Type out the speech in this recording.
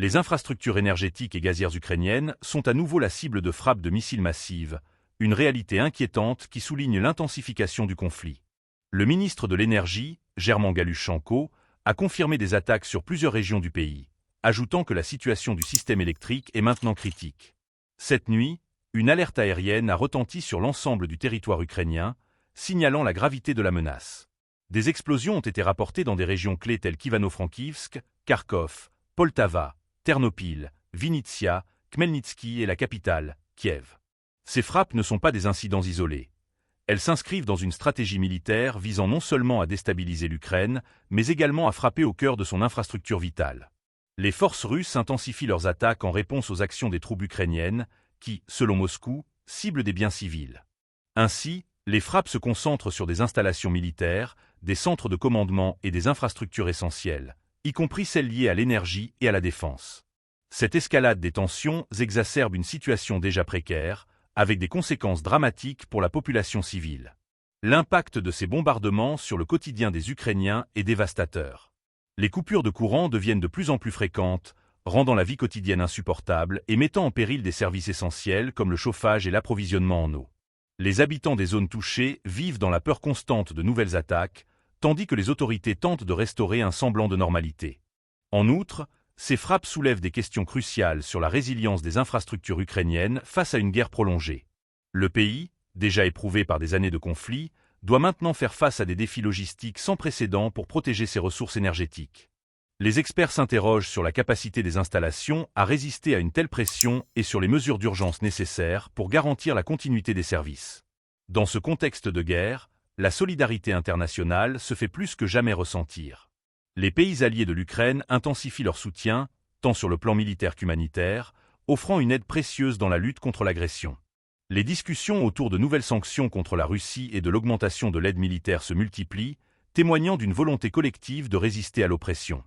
Les infrastructures énergétiques et gazières ukrainiennes sont à nouveau la cible de frappes de missiles massives, une réalité inquiétante qui souligne l'intensification du conflit. Le ministre de l'Énergie, German Galushchenko, a confirmé des attaques sur plusieurs régions du pays, ajoutant que la situation du système électrique est maintenant critique. Cette nuit, une alerte aérienne a retenti sur l'ensemble du territoire ukrainien, signalant la gravité de la menace. Des explosions ont été rapportées dans des régions clés telles qu'Ivano-Frankivsk, Kharkov, Poltava, Ternopil, Vinnytsia, Khmelnytsky et la capitale, Kiev. Ces frappes ne sont pas des incidents isolés. Elles s'inscrivent dans une stratégie militaire visant non seulement à déstabiliser l'Ukraine, mais également à frapper au cœur de son infrastructure vitale. Les forces russes intensifient leurs attaques en réponse aux actions des troupes ukrainiennes, qui, selon Moscou, ciblent des biens civils. Ainsi, les frappes se concentrent sur des installations militaires, des centres de commandement et des infrastructures essentielles, y compris celles liées à l'énergie et à la défense. Cette escalade des tensions exacerbe une situation déjà précaire, avec des conséquences dramatiques pour la population civile. L'impact de ces bombardements sur le quotidien des Ukrainiens est dévastateur. Les coupures de courant deviennent de plus en plus fréquentes, rendant la vie quotidienne insupportable et mettant en péril des services essentiels comme le chauffage et l'approvisionnement en eau. Les habitants des zones touchées vivent dans la peur constante de nouvelles attaques, tandis que les autorités tentent de restaurer un semblant de normalité. En outre, ces frappes soulèvent des questions cruciales sur la résilience des infrastructures ukrainiennes face à une guerre prolongée. Le pays, déjà éprouvé par des années de conflit, doit maintenant faire face à des défis logistiques sans précédent pour protéger ses ressources énergétiques. Les experts s'interrogent sur la capacité des installations à résister à une telle pression et sur les mesures d'urgence nécessaires pour garantir la continuité des services. Dans ce contexte de guerre, la solidarité internationale se fait plus que jamais ressentir. Les pays alliés de l'Ukraine intensifient leur soutien, tant sur le plan militaire qu'humanitaire, offrant une aide précieuse dans la lutte contre l'agression. Les discussions autour de nouvelles sanctions contre la Russie et de l'augmentation de l'aide militaire se multiplient, témoignant d'une volonté collective de résister à l'oppression.